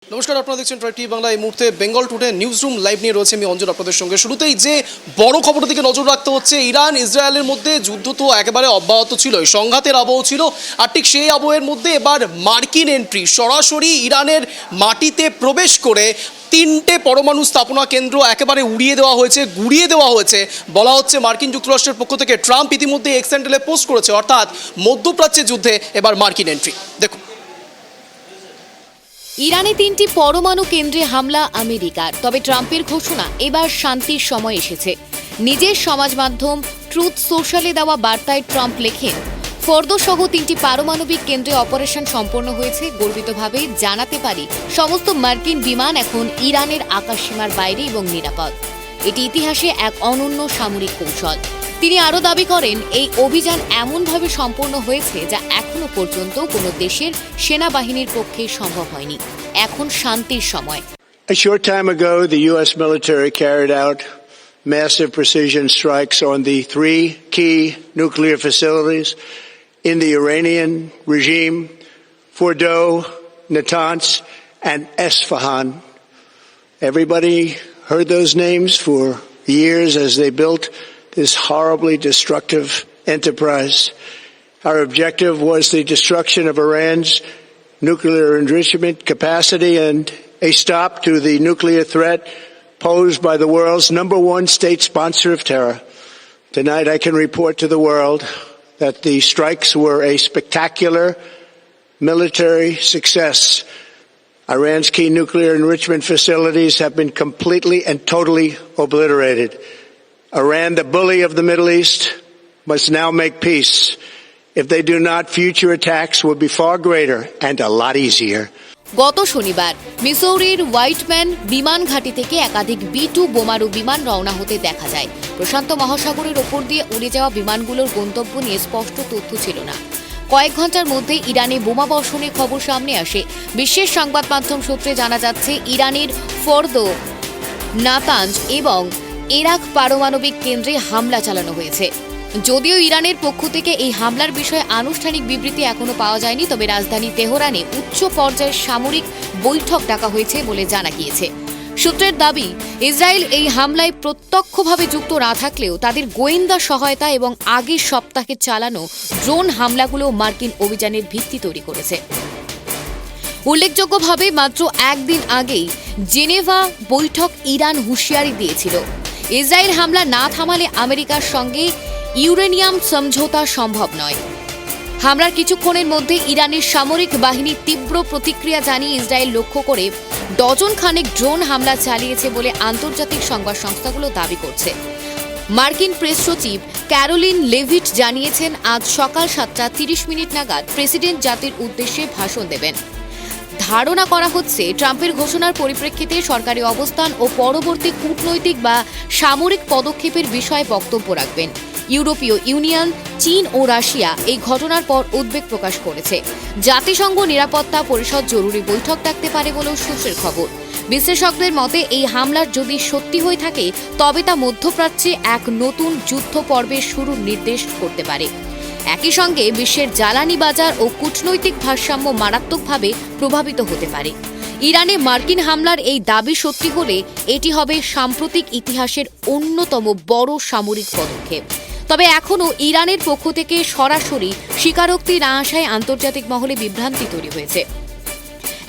নমস্কার, আপনারা দেখছেন ট্রাই টিভি বাংলা। এই মুহূর্তে Bengal today news room live নিয়ে রয়েছে আমি অঞ্জন আপনাদের সঙ্গে। শুরুতেই যে বড় খবরের দিকে নজর রাখতে হচ্ছে, ইরান ইসরায়েলের মধ্যে যুদ্ধ তো একেবারে অব্যাহত ছিল, সংঘাতের আবহ ছিল, আর ঠিক সেই আবহের মধ্যে এবার মার্কিন এন্ট্রি, সরাসরি ইরানের মাটিতে প্রবেশ করে তিনটে পরমাণু স্থাপনা কেন্দ্র একেবারে উড়িয়ে দেওয়া হয়েছে, গুড়িয়ে দেওয়া হয়েছে বলা হচ্ছে মার্কিন যুক্তরাষ্ট্রের পক্ষ থেকে। ট্রাম্প ইতিমধ্যে এক্স হ্যান্ডেলে পোস্ট করেছে, অর্থাৎ মধ্যপ্রাচ্যের যুদ্ধে এবার মার্কিন এন্ট্রি। দেখুন, ইরানে 3টি পরমাণু কেন্দ্রে হামলা আমেরিকার। তবে ট্রাম্পের ঘোষণা, এবার শান্তির সময় এসেছে। নিজের সমাজ মাধ্যম ট্রুথ সোশ্যালে দেওয়া বার্তায় ট্রাম্প লেখেন, ফর্দো সহ 3টি পারমাণবিক কেন্দ্রে অপারেশন সম্পন্ন হয়েছে। গর্বিতভাবে জানাতে পারি, সমস্ত মার্কিন বিমান এখন ইরানের আকাশসীমার বাইরে এবং নিরাপদ। এটি ইতিহাসে এক অনন্য সামরিক কৌশল। তিনি আরও দাবি করেন, এই অভিযান এমনভাবে সম্পন্ন হয়েছে যা এখনো পর্যন্ত কোনো দেশের সেনাবাহিনীর পক্ষে সম্ভব হয়নি। এখন শান্তির সময়। A short time ago, the U.S. military carried out massive precision strikes on the three key nuclear facilities in the Iranian regime: Fordo, Natanz, and Esfahan. Everybody heard those names for years as they built this horribly destructive enterprise. Our objective was the destruction of Iran's nuclear enrichment capacity and a stop to the nuclear threat posed by the world's #1 state sponsor of terror. Tonight I can report to the world that the strikes were a spectacular military success. Iran's key nuclear enrichment facilities have been completely and totally obliterated. Iran, the bully of the Middle East, must now make peace. If they do not, future attacks will be far greater and a lot easier. গত শনিবার মিসৌরির Whiteman বিমান ঘাঁটি থেকে একাধিক B-2 বোমারু বিমান রওনা হতে দেখা যায়। প্রশান্ত মহাসাগরের ওপর দিয়ে উড়ে যাওয়া বিমানগুলোর গন্তব্য নিয়ে স্পষ্ট তথ্য ছিল না। কয়েক ঘন্টার মধ্যে ইরানে বোমা বর্ষণের খবর সামনে আসে। বিশ্বের সংবাদ মাধ্যম সূত্রে জানা যাচ্ছে, ইরানের ফর্দো, নাতাঞ্জ এবং ইরাক পারমাণবিক কেন্দ্রে হামলা চালানো হয়েছে। যদিও ইরানের পক্ষ থেকে এই হামলার বিষয়ে আনুষ্ঠানিক বিবৃতি এখনো পাওয়া যায়নি, তবে রাজধানী তেহরানে উচ্চ পর্যায়ের সামরিক বৈঠক ডাকা হয়েছে বলে জানা গিয়েছে। সূত্রের দাবি, ইসরায়েল এই হামলায় প্রত্যক্ষভাবে যুক্ত না থাকলেও তাদের গোয়েন্দা সহায়তা এবং আগের সপ্তাহে চালানো ড্রোন হামলাগুলো মার্কিন অভিযানের ভিত্তি তৈরি করেছে। উল্লেখযোগ্যভাবে মাত্র একদিন আগেই জেনেভা বৈঠক ইরান হুঁশিয়ারি দিয়েছিল, ইসরায়েল হামলা না থামালে আমেরিকার সঙ্গে ইউরেনিয়াম সমঝোতা সম্ভব নয়। হামলার কিছুক্ষণের মধ্যে ইরানের সামরিক বাহিনী তীব্র প্রতিক্রিয়া জানিয়ে ইসরায়েল লক্ষ্য করে ডজন খানেক ড্রোন হামলা চালিয়েছে বলে আন্তর্জাতিক সংবাদ সংস্থাগুলো দাবি করছে। মার্কিন প্রেস সচিব ক্যারোলিন লেভিট জানিয়েছেন, আজ সকাল 7:30 নাগাদ প্রেসিডেন্ট জাতির উদ্দেশ্যে ভাষণ দেবেন। ধারণা করা হচ্ছে, ট্রাম্পের ঘোষণার পরিপ্রেক্ষিতে সরকারি অবস্থান ও পরবর্তী কূটনৈতিক বা সামরিক পদক্ষেপের বিষয়ে বক্তব্য রাখবেন। ইউরোপীয় ইউনিয়ন, চীন ও রাশিয়া এই ঘটনার পর উদ্বেগ প্রকাশ করেছে। জাতিসংঘ নিরাপত্তা পরিষদ জরুরি বৈঠক ডাকতে পারে বলেও সূত্রের খবর। বিশ্লেষকদের মতে, এই হামলার যদি সত্যি হয়ে থাকে, তবে তা মধ্যপ্রাচ্যে এক নতুন যুদ্ধ পর্বের শুরুর নির্দেশ করতে পারে। একই সঙ্গে বিশ্বের জ্বালানি বাজার ও কূটনৈতিক ভারসাম্য মারাত্মকভাবে প্রভাবিত হতে পারে। ইরানে মার্কিন হামলার এই দাবি সত্যি হলে এটি হবে সাম্প্রতিক ইতিহাসের অন্যতম বড় সামরিক পদক্ষেপ। তবে এখনও ইরানের পক্ষ থেকে সরাসরি স্বীকারোক্তি না আসায় আন্তর্জাতিক মহলে বিভ্রান্তি তৈরি হয়েছে।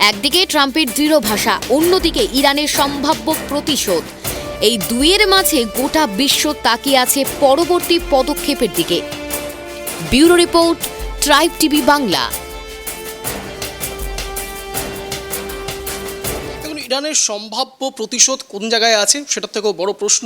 একদিকে ট্রাম্পের দৃঢ় ভাষা, অন্যদিকে ইরানের সম্ভাব্য প্রতিশোধ। এই দুইয়ের মাঝে গোটা বিশ্ব তাকিয়ে আছে পরবর্তী পদক্ষেপের দিকে। Bureau report, tribe TV Bangla. ইরানের সম্ভাব্য প্রতিশোধ কোন জায়গায় আছে সেটার থেকেও বড় প্রশ্ন,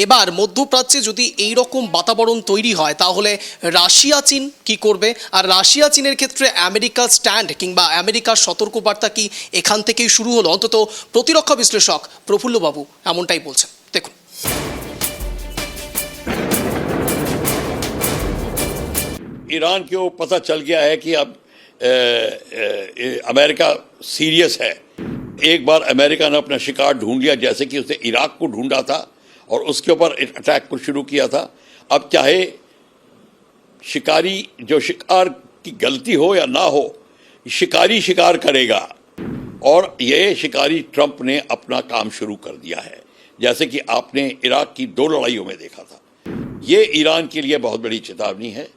এবার মধ্যপ্রাচ্যে যদি এই রকম বাতাবরণ তৈরি হয়, তাহলে রাশিয়া চীন কি করবে? আর রাশিয়া চীনের ক্ষেত্রে আমেরিকার স্ট্যান্ড কিংবা আমেরিকার সতর্কবার্তা কি এখান থেকেই শুরু হলো? অন্তত প্রতিরক্ষা বিশ্লেষক প্রফুল্লবাবু এমনটাই বলছেন। দেখুন, ईरान को पता चल गया है कि अब अमेरिका सीरियस है। एक बार अमेरिका ने अपना शिकार ढूंढ लिया, जैसे कि उसने इराक को ढूंढा था और उसके ऊपर अटैक को शुरू किया था। अब चाहे शिकारी जो शिकार की गलती हो या ना हो, शिकारी शिकार करेगा। और ये शिकारी ट्रंप ने अपना काम शुरू कर दिया है, जैसे कि आपने इराक की 2 लड़ाइयों में देखा था। ये ईरान के लिए बहुत बड़ी चेतावनी है।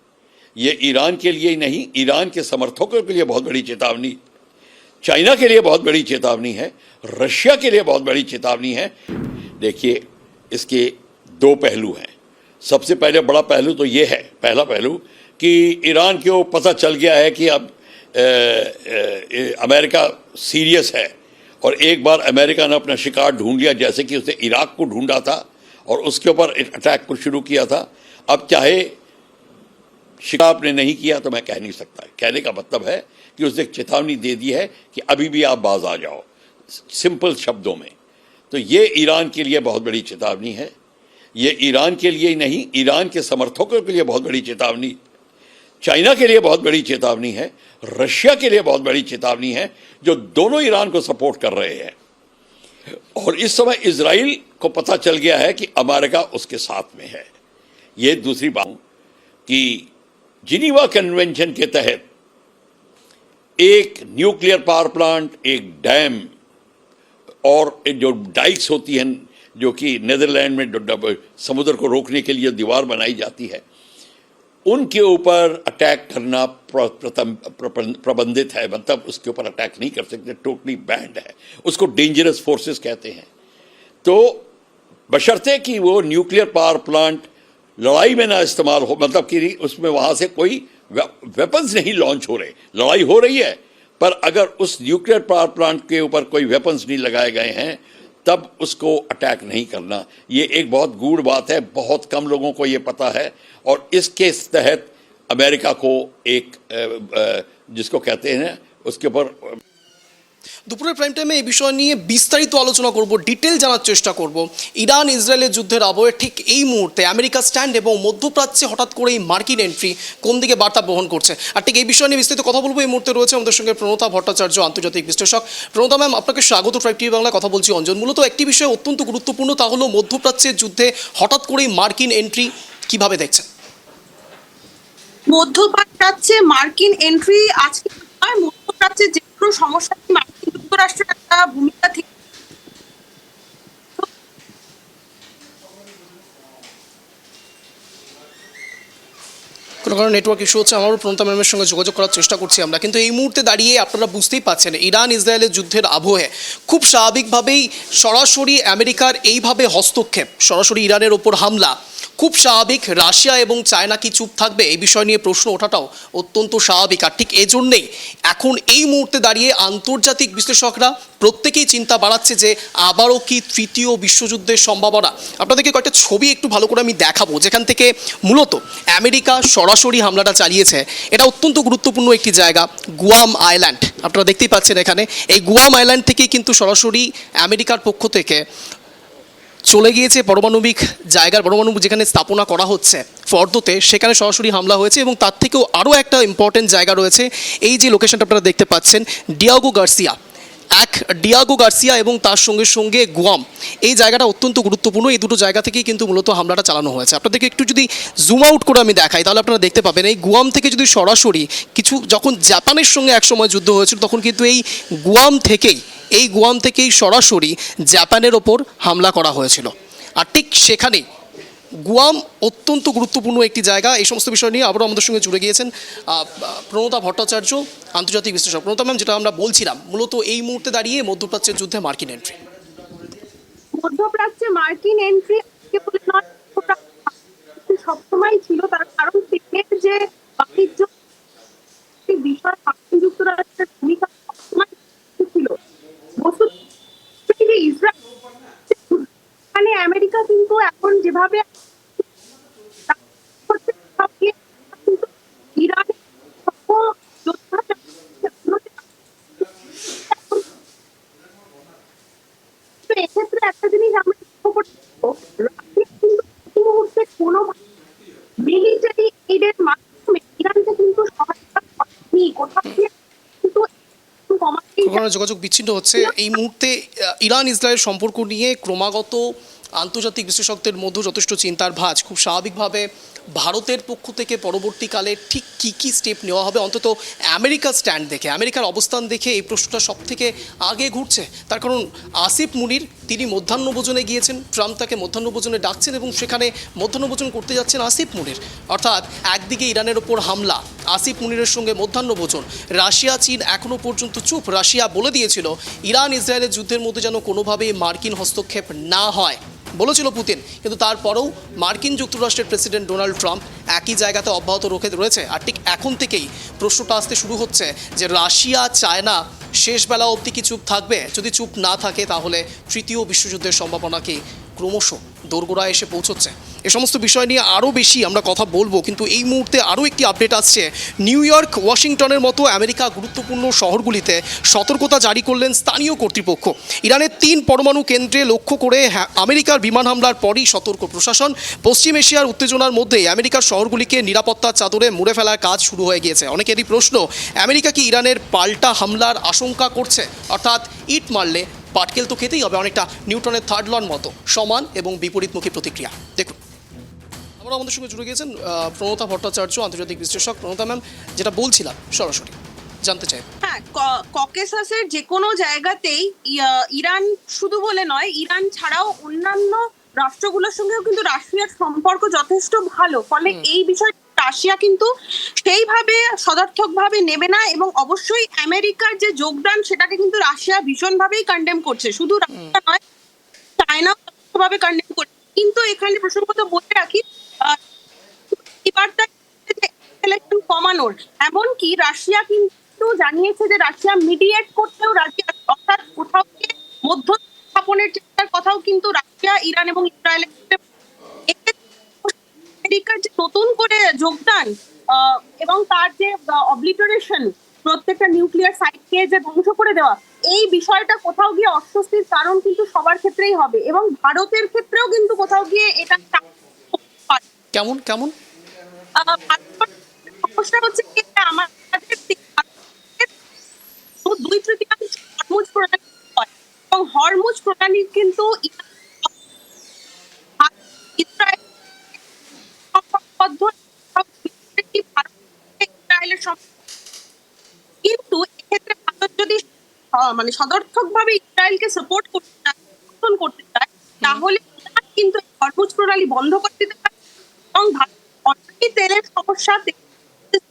ये ईरान के लिए ही नहीं, ईरान के समर्थकों के लिए बहुत बड़ी चेतावनी, चाइना के लिए बहुत बड़ी चेतावनी है, रशिया के लिए बहुत बड़ी चेतावनी है। देखिए, इसके 2 पहलू हैं। सबसे पहले बड़ा पहलू तो ये है, पहला पहलू कि ईरान को पता चल गया है कि अब अमेरिका सीरियस है, और एक बार अमेरिका ने अपना शिकार ढूंढ लिया, जैसे कि उसने इराक को ढूंढा था और उसके ऊपर अटैक को शुरू किया था। अब चाहे शिकार आपने नहीं किया तो मैं कह नहीं सकता। कहने का मतलब है कि उसने एक चेतावनी दे दी है कि अभी भी आप बाज आ जाओ, सिंपल शब्दों में। तो ये ईरान के लिए बहुत बड़ी चेतावनी है। ये ईरान के लिए ही नहीं, ईरान के समर्थकों के लिए बहुत बड़ी चेतावनी, चाइना के लिए बहुत बड़ी चेतावनी है, रशिया के लिए बहुत बड़ी चेतावनी है, जो दोनों ईरान को सपोर्ट कर रहे हैं। और इस समय इजराइल को पता चल गया है कि अमेरिका उसके साथ में है। ये दूसरी बात कि जिनीवा कन्वेंशन के तहत एक न्यूक्लियर पावर प्लांट, एक डैम और जो डाइक्स होती हैं, जो कि नेदरलैंड में समुद्र को रोकने के लिए दीवार बनाई जाती है, उनके ऊपर अटैक करना प्रबंधित है। मतलब उसके ऊपर अटैक नहीं कर सकते, टोटली बैंड है। उसको डेंजरस फोर्सेस कहते हैं। तो बशर्ते कि वो न्यूक्लियर पावर प्लांट लड़ाई में ना इस्तेमाल हो, मतलब कि उसमें वहाँ से कोई वेपन्स नहीं लॉन्च हो रहे। लड़ाई हो रही है, पर अगर उस न्यूक्लियर पावर प्लांट के ऊपर कोई वेपन्स नहीं लगाए गए हैं, तब उसको अटैक नहीं करना। ये एक बहुत गूढ़ बात है, बहुत कम लोगों को ये पता है। और इसके तहत अमेरिका को एक जिसको कहते हैं उसके ऊपर দুপুরের প্রাইম টাইমে এই বিষয় নিয়ে বিস্তারিত আলোচনা করব, ডিটেল জানার চেষ্টা করব। ইরান ইসরায়েলের যুদ্ধের আবহে ঠিক এই মুহূর্তে আমেরিকা স্ট্যান্ড এবং মধ্যপ্রাচ্যে হঠাৎ করে এই মার্কিন এন্ট্রি কোন দিকে বার্তা বহন করছে, আর ঠিক এই বিষয় নিয়ে বিস্তারিত কথা বলবো। এই মুহূর্তে রয়েছে আমাদের সঙ্গে প্রণতা ভট্টাচার্য, আন্তর্জাতিক বিশ্লেষক। প্রণতা ম্যাম, আপনাকে স্বাগত ট্রাইব টিভি বাংলা। কথা বলছি অঞ্জন। মূলত একটি বিষয় অত্যন্ত গুরুত্বপূর্ণ, তা হলো মধ্যপ্রাচ্যের যুদ্ধে হঠাৎ করেই মার্কিন এন্ট্রি কিভাবে দেখছেন? মধ্যপ্রাচ্যে মার্কিন এন্ট্রি আজকে নয়, মধ্যপ্রাচ্যে যে কোনো সমস্যায় মার্কিন যুক্তরাষ্ট্রের একটা ভূমিকা থেকে কোনো কারণে নেটওয়ার্ক ইস্যু হচ্ছে, আমারও প্রণতা ম্যামের সঙ্গে যোগাযোগ করার চেষ্টা করছি আমরা। কিন্তু এই মুহূর্তে দাঁড়িয়ে আপনারা বুঝতেই পাচ্ছেন ইরান ইসরায়েলের যুদ্ধের আবহে খুব স্বাভাবিকভাবেই সরাসরি আমেরিকার এইভাবে হস্তক্ষেপ, সরাসরি ইরানের ওপর হামলা খুব স্বাভাবিক। রাশিয়া এবং চায়না কি চুপ থাকবে, এই বিষয় নিয়ে প্রশ্ন ওঠাটাও অত্যন্ত স্বাভাবিক। আর ঠিক এজন্যেই এখন এই মুহূর্তে দাঁড়িয়ে আন্তর্জাতিক বিশ্লেষকরা প্রত্যেকেই চিন্তা বাড়াচ্ছে যে আবারও কি তৃতীয় বিশ্বযুদ্ধের সম্ভাবনা। আপনাদেরকে কয়েকটা ছবি একটু ভালো করে আমি দেখাবো, যেখান থেকে মূলত আমেরিকা সরাসরি হামলাটা চালিয়েছে। এটা অত্যন্ত গুরুত্বপূর্ণ একটি জায়গা, গুয়াম আইল্যান্ড। আপনারা দেখতেই পাচ্ছেন এখানে এই গুয়াম আইল্যান্ড থেকেই কিন্তু সরাসরি আমেরিকার পক্ষ থেকে চলে গিয়েছে পারমাণবিক জায়গার, পারমাণবিক যেখানে স্থাপনা করা হচ্ছে ফর্দোতে, সেখানে সরাসরি হামলা হয়েছে। এবং তার থেকেও আরও একটা ইম্পর্টেন্ট জায়গা রয়েছে, এই যে লোকেশনটা আপনারা দেখতে পাচ্ছেন, ডিয়াগো গার্সিয়া এবং তার সঙ্গে সঙ্গে গুয়াম, এই জায়গাটা অত্যন্ত গুরুত্বপূর্ণ। এই দুটো জায়গা থেকেই কিন্তু মূলত হামলাটা চালানো হয়েছে। আপনাদেরকে একটু যদি জুম আউট করে আমি দেখাই, তাহলে আপনারা দেখতে পাবেন এই গুয়াম থেকে যদি সরাসরি কিছু, যখন জাপানের সঙ্গে একসময় যুদ্ধ হয়েছিল, তখন কিন্তু এই গুয়াম থেকেই সরাসরি জাপানের ওপর হামলা করা হয়েছিল। আর ঠিক সেখানেই গুয়াম অত্যন্ত গুরুত্বপূর্ণ একটি জায়গা। এই সমস্ত বিষয় নিয়ে আবারও আমাদের সঙ্গে জুড়ে গিয়েছেন প্রণতা ভট্টাচার্য, আন্তর্জাতিক বিশ্লেষক। প্রণতা ম্যাম, যেটা আমরা বলছিলাম, মূলত এই মুহূর্তে দাঁড়িয়ে মধ্যপ্রাচ্যের যুদ্ধে মার্কিন এন্ট্রি সবসময় ছিল, তার কারণ চীনের যে বাণিজ্য বিষয় মার্কিন যুক্তরাষ্ট্রের ভূমিকা সবসময় ছিল। ইসরায়েল আমেরিকা কিন্তু এখন যেভাবে ইরান এক্ষেত্রে একটা জিনিস আমরা লক্ষ্য করতে মুহূর্তে কোনো মিলিটারি এইডের মাধ্যমে ইরানকে কিন্তু সহায়তা করেনি কোথাও কিন্তু যোগাযোগ বিচ্ছিন্ন হচ্ছে। এই মুহূর্তে ইরান ইসরায়েল সম্পর্ক নিয়ে ক্রমাগত আন্তর্জাতিক বিশেষজ্ঞদের মধ্যে যথেষ্ট চিন্তার ভাঁজ। খুব স্বাভাবিকভাবে ভারতের পক্ষ থেকে পরবর্তীকালে ঠিক কী কী স্টেপ নেওয়া হবে, অন্তত আমেরিকার স্ট্যান্ড দেখে, আমেরিকার অবস্থান দেখে এই প্রশ্নটা সব থেকে আগে ঘুরছে। তার কারণ আসিফ মুনির তিনি মধ্যাহ্নভোজনে গিয়েছেন, ট্রাম্প তাকে মধ্যাহ্নভোজনে ডাকছেন এবং সেখানে মধ্যাহ্নভোজন করতে যাচ্ছেন আসিফ মুনির। অর্থাৎ একদিকে ইরানের ওপর হামলা, আসিফ মুনিরের সঙ্গে মধ্যাহ্নভোজন। রাশিয়া চীন এখনও পর্যন্ত চুপ। রাশিয়া বলে দিয়েছিল ইরান ইসরায়েলের যুদ্ধের মধ্যে যেন কোনোভাবেই মার্কিন হস্তক্ষেপ না হয়, বলেছিল পুতিন। কিন্তু তারপরেও মার্কিন যুক্তরাষ্ট্রের প্রেসিডেন্ট ডোনাল্ড ট্রাম্প একই জায়গাতে অব্যাহত রয়েছে। আর ঠিক এখন থেকেই প্রশ্নটা আসতে শুরু হচ্ছে যে রাশিয়া চায় না শেষবেলা অবধি কি চুপ থাকবে? যদি চুপ না থাকে তাহলে তৃতীয় বিশ্বযুদ্ধের সম্ভাবনা কি ক্রমশ দোরগোড়ায় এসে পৌঁছচ্ছে? এ সমস্ত বিষয় নিয়ে আরও বেশি আমরা কথা বলবো, কিন্তু এই মুহূর্তে আরও একটি আপডেট আসছে। নিউ ইয়র্ক, ওয়াশিংটনের মতো আমেরিকা গুরুত্বপূর্ণ শহরগুলিতে সতর্কতা জারি করলেন স্থানীয় কর্তৃপক্ষ। ইরানের 3 পরমাণু কেন্দ্রে লক্ষ্য করে আমেরিকার বিমান হামলার পরই সতর্ক প্রশাসন। পশ্চিম এশিয়ার উত্তেজনার মধ্যেই আমেরিকার শহরগুলিকে নিরাপত্তার চাদরে মুড়ে ফেলার কাজ শুরু হয়ে গিয়েছে। অনেকেরই প্রশ্ন, আমেরিকা কি ইরানের পাল্টা হামলার আশঙ্কা করছে? অর্থাৎ ইট মারলে পাটকেল তো খেতেই হবে, অনেকটা নিউটনের থার্ড লর মতো, সমান এবং বিপরীতমুখী প্রতিক্রিয়া। দেখুন, আমরা আমাদের সঙ্গে জুড়ে গিয়েছেন প্রণতা ভট্টাচার্য, আন্তর্জাতিক বিশ্লেষক। প্রণতা ম্যাম, যেটা বলছিলাম সরাসরি জানতে চাই। হ্যাঁ, ককেসাসের যে কোনো জায়গাতেই ইরান শুধু বলে নয়, ইরান ছাড়াও অন্যান্য রাষ্ট্রগুলোর সঙ্গেও কিন্তু রাশিয়ার সম্পর্ক যথেষ্ট ভালো। ফলে এই বিষয়ে রাশিয়া কিন্তু সেইভাবে সদর্থকভাবে নেবে না, এবং অবশ্যই আমেরিকার যে যোগদান সেটাকে কিন্তু রাশিয়া ভীষণভাবেই কন্ডেম করছে। শুধু রাশিয়া নয়, চায়নাও ভাবে কন্ডেম করছে। কিন্তু এখানে প্রসঙ্গত বলে রাখি, এসকেলেশন কমানোর, এমনকি রাশিয়া কিন্তু জানিয়েছে যে রাশিয়া মিডিয়েট করতেও রাজি আছে, অর্থাৎ কোথাও গিয়ে মধ্য স্থাপনের চেষ্টার কথাও কিন্তু রাশিয়া, ইরান এবং ইসরায়েলের আমেরিকার যে নতুন করে যোগদান এবং তার যে অবলিটারেশন, প্রত্যেকটা নিউক্লিয়ার সাইটকে যে ধ্বংস করে দেওয়া, এই বিষয়টা কোথাও গিয়ে অস্বস্তির কারণ কিন্তু সবার ক্ষেত্রেই হবে, এবং ভারতের ক্ষেত্রেও কিন্তু কোথাও গিয়ে এটা কেমন কেমন সমস্যা হচ্ছে কি, আমাদের 2/3 হরমুজ প্রণালী হয়, এবং হরমুজ প্রণালী কিন্তু কিন্তু এক্ষেত্রে ভারত যদি মানে সদর্থকভাবে ইসরায়েলকে সাপোর্ট করতে চায়, সমর্থন করতে চায়, তাহলে কিন্তু হরমুজ প্রণালী বন্ধ করে দিতে পারে। এবং অলরেডি তেলের সমস্যা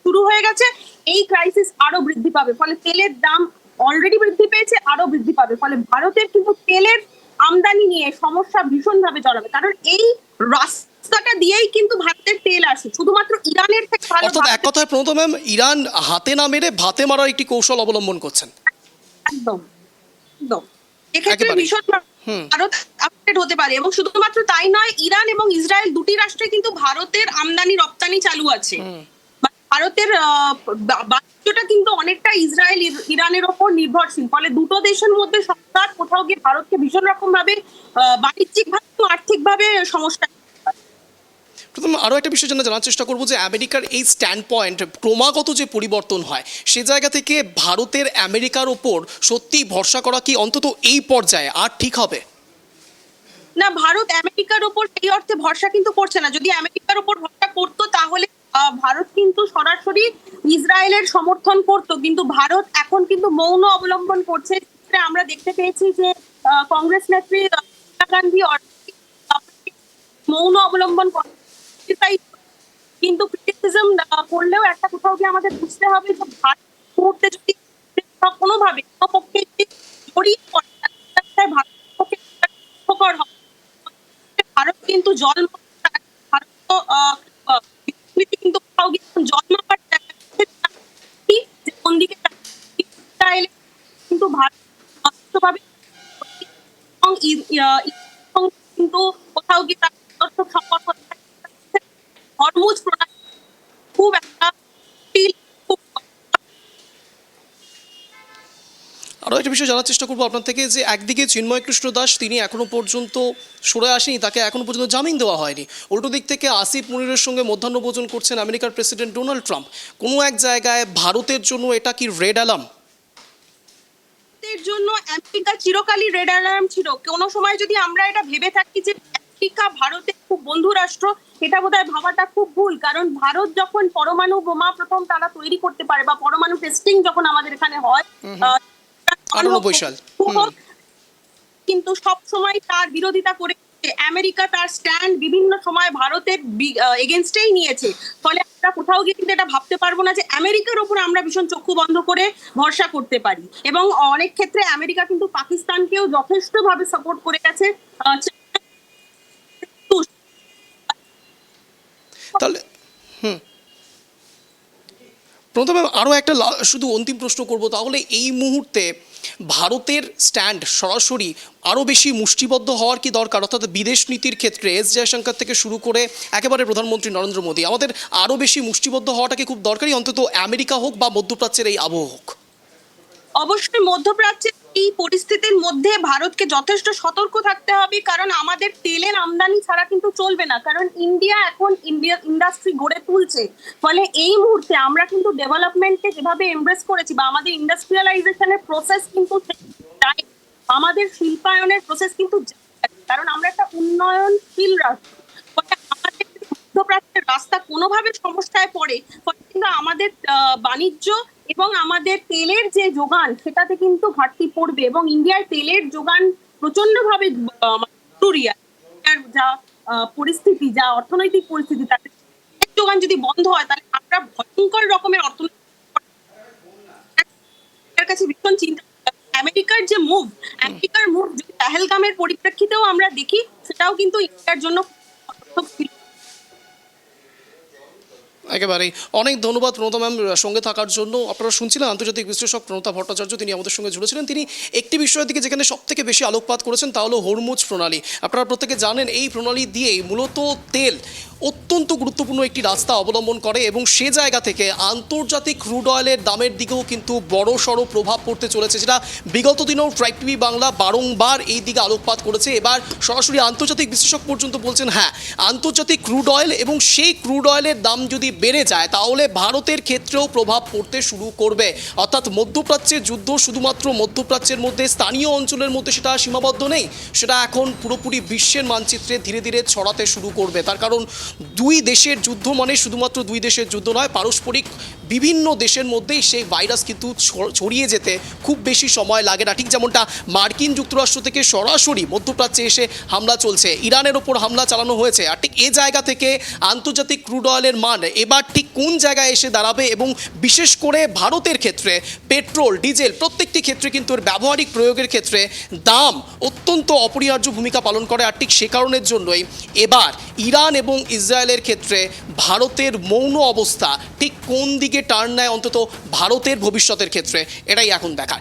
শুরু হয়ে গেছে, এই ক্রাইসিস আরো বৃদ্ধি পাবে। ফলে তেলের দাম অলরেডি বৃদ্ধি পেয়েছে, আরো বৃদ্ধি পাবে। ফলে ভারতের কিন্তু তেলের আমদানি নিয়ে সমস্যা ভীষণভাবে জড়াবে, কারণ এই রাস্তাটা দিয়েই কিন্তু ভারতের তেল আসে, শুধুমাত্র ইরানের থেকে। অর্থাৎ এক কথায় প্রণতা ম্যাম, ইরান হাতে না মেরে ভাতে মারার একটি কৌশল অবলম্বন করছেন। একদম একদম, এক্ষেত্রে ভীষণ ভারত আপডেট হতে পারে। এবং শুধুমাত্র তাই নয়, ইরান এবং ইসরায়েল দুটি রাষ্ট্রে কিন্তু ভারতের আমদানি রপ্তানি চালু আছে। ভারতের বাণিজ্যটা কিন্তু অনেকটা ইসরায়েল ইরানের ওপর নির্ভরশীল। ফলে দুটো দেশের মধ্যে সংঘাত কোথাও গিয়ে ভারতকে ভীষণ রকম ভাবে বাণিজ্যিকভাবে, আর্থিকভাবে সমস্যা। প্রথম আরও একটা বিষয় জানার চেষ্টা করবো যে আমেরিকার এই স্ট্যান্ড পয়েন্ট ক্রমাগত যে পরিবর্তন হয়, সে জায়গা থেকে ভারতের আমেরিকার ওপর সত্যি ভরসা করা কি অন্তত এই পর্যায়ে আর ঠিক হবে? না, ভারত আমেরিকার ওপর এই অর্থে ভরসা কিন্তু করছে না। যদি আমেরিকার ওপর ভরসা করতো তাহলে ভারত কিন্তু সরাসরি ইসরায়েলের সমর্থন করতো, কিন্তু ভারত এখন কিন্তু মৌন অবলম্বন করছে। আমরা দেখতে পেয়েছি যে কংগ্রেস নেত্রী সোনিয়া গান্ধী মৌন অবলম্বন করে, কিন্তু ক্রিটিসিজম করলেও একটা কোথাও গিয়ে আমাদের বুঝতে হবে যে ভারত মুহূর্তে যদি কোনোভাবে পক্ষে জড়িয়ে পড়ে, ভারত কিন্তু জল কিন্তু কোথাও গিয়ে জন্মাবার কোন দিকে কিন্তু ভারত কিন্তু কোথাও গিয়ে সম্পর্ক হরমুজ প্রণালী খুব একটা। আরও একটা বিষয় জানার চেষ্টা করবো আপনার থেকে যে একদিকে চিন্ময় কৃষ্ণ দাস তিনি এখনো পর্যন্ত সরে আসেনি, তাকে এখনো পর্যন্ত জামিন দেওয়া হয়নি। উল্টো দিক থেকে আসিফ মুনিরের সঙ্গে মধ্যাহ্নভোজন করছেন আমেরিকার প্রেসিডেন্ট ডোনাল্ড ট্রাম্প। কোনো এক জায়গায় ভারতের জন্য এটা কি রেড অ্যালার্ম? আমাদের জন্য আমেরিকা চিরকালই রেড অ্যালার্ম ছিল। কোনো সময় যদি আমরা এটা ভেবে থাকি যে আমেরিকা ভারতের খুব বন্ধু রাষ্ট্র, এটা বোধহয় ভাবাটা খুব ভুল। কারণ ভারত যখন পরমাণু বোমা প্রথম তারা তৈরি করতে পারে বা পরমাণু টেস্টিং যখন আমাদের এখানে হয় 98 সাল। কিন্তু সব সময় তার বিরোধিতা করে আমেরিকা তার স্ট্যান্ড বিভিন্ন সময় ভারতের এগেনস্টেই নিয়েছে। ফলে আমরা কোথাও গিয়ে কিন্তু এটা ভাবতে পারবো না যে আমেরিকার উপর আমরা ভীষণ চক্ষু বন্ধ করে ভরসা করতে পারি। এবং অনেক ক্ষেত্রে আমেরিকা কিন্তু পাকিস্তানকেও যথেষ্টভাবে সাপোর্ট করে গেছে। তাহলে প্রথমে আরও একটা শুধু অন্তিম প্রশ্ন করব, তাহলে এই মুহূর্তে ভারতের স্ট্যান্ড সরাসরি আরও বেশি মুষ্টিবদ্ধ হওয়ার কি দরকার? অর্থাৎ বিদেশ নীতির ক্ষেত্রে এস জয়শঙ্কর থেকে শুরু করে একেবারে প্রধানমন্ত্রী নরেন্দ্র মোদী, আমাদের আরও বেশি মুষ্টিবদ্ধ হওয়াটা কি খুব দরকারি, অন্তত আমেরিকা হোক বা মধ্যপ্রাচ্যের এই আবহ হোক? অবশ্যই মধ্যপ্রাচ্যের এই পরিস্থিতির মধ্যে ভারতকে যথেষ্ট সতর্ক থাকতে হবে, কারণ আমাদের তেলের আমদানি ছাড়া কিন্তু চলবে না। কারণ ইন্ডিয়া এখন ইন্ডাস্ট্রি গড়ে তুলছে। ফলে এই মুহূর্তে আমরা কিন্তু ডেভেলপমেন্টকে যেভাবে এমব্রেস করেছি বা আমাদের ইন্ডাস্ট্রিয়ালাইজেশনের প্রসেস কিন্তু আমাদের শিল্পায়নের প্রসেস কিন্তু, কারণ আমরা একটা উন্নয়নশীল রাষ্ট্র। ফলে আমাদের মধ্যপ্রাচ্যের রাস্তা কোনোভাবে সমস্যায় পড়ে, ফলে কিন্তু আমাদের বাণিজ্য এবং আমাদের তেলের যে যোগান সেটাতে কিন্তু ঘাটতি পড়বে। এবং ইন্ডিয়ার তেলের যোগান প্রচন্ডভাবে জরুরি। যা পরিস্থিতি, যা অর্থনৈতিক পরিস্থিতি, তাতে যোগান যদি বন্ধ হয় তাহলে আমরা ভয়ঙ্কর রকমের অর্থনৈতিক কাছে ভীষণ চিন্তা। আমেরিকার যে মুভ, আমেরিকার মুভ যদি পেহেলগামের পরিপ্রেক্ষিতেও আমরা দেখি, সেটাও কিন্তু ইন্ডিয়ার জন্য একেবারেই অনেক ধন্যবাদ প্রণতা ম্যাম সঙ্গে থাকার জন্য। আপনারা শুনছিলেন আন্তর্জাতিক বিশ্লেষক প্রণতা ভট্টাচার্য, তিনি আমাদের সঙ্গে জুড়েছিলেন। তিনি একটি বিষয়ের দিকে যেখানে সব থেকে বেশি আলোকপাত করেছেন তা হলো হরমুজ প্রণালী। আপনারা প্রত্যেকে জানেন এই প্রণালী দিয়েই মূলত তেল অত্যন্ত গুরুত্বপূর্ণ একটি রাস্তা অবলম্বন করে এবং সে জায়গা থেকে আন্তর্জাতিক ক্রুড অয়েলের দামের দিকেও কিন্তু বড় সড়ো প্রভাব পড়তে চলেছে, যেটা বিগত দিনেও ট্রাইব টিভি বাংলা বারংবার এই দিকে আলোকপাত করেছে। এবার সরাসরি আন্তর্জাতিক বিশ্লেষক পর্যন্ত বলছেন হ্যাঁ, আন্তর্জাতিক ক্রুড অয়েল এবং সেই ক্রুড অয়েলের দাম যদি বেড়ে যায় তাহলে ভারতের ক্ষেত্রেও প্রভাব পড়তে শুরু করবে। অর্থাৎ মধ্যপ্রাচ্যের যুদ্ধ শুধুমাত্র মধ্যপ্রাচ্যের মধ্যে স্থানীয় অঞ্চলের মধ্যে সেটা সীমাবদ্ধ নেই, সেটা এখন পুরোপুরি বিশ্বের মানচিত্রে ধীরে ধীরে ছড়াতে শুরু করবে। তার কারণ দুই দেশের যুদ্ধ মানে শুধুমাত্র দুই দেশের যুদ্ধ নয়, পারস্পরিক বিভিন্ন দেশের মধ্যেই সেই ভাইরাস কিন্তু ছড়িয়ে যেতে খুব বেশি সময় লাগে না। ঠিক যেমনটা মার্কিন যুক্তরাষ্ট্র থেকে সরাসরি মধ্যপ্রাচ্যে এসে হামলা চলছে, ইরানের ওপর হামলা চালানো হয়েছে, আর ঠিক এ জায়গা থেকে আন্তর্জাতিক ক্রুড অয়েলের মান এবার ঠিক কোন জায়গায় এসে দাঁড়াবে এবং বিশেষ করে ভারতের ক্ষেত্রে পেট্রোল ডিজেল প্রত্যেকটি ক্ষেত্রে কিন্তু এর ব্যবহারিক প্রয়োগের ক্ষেত্রে দাম অত্যন্ত অপরিহার্য ভূমিকা পালন করে। আর ঠিক সে কারণের জন্যই এবার ইরান এবং ইসরায়েলের ক্ষেত্রে ভারতের মৌন অবস্থা ঠিক কোন দিকে টার্ন নেয়, অন্তত ভারতের ভবিষ্যতের ক্ষেত্রে এটাই এখন দেখার।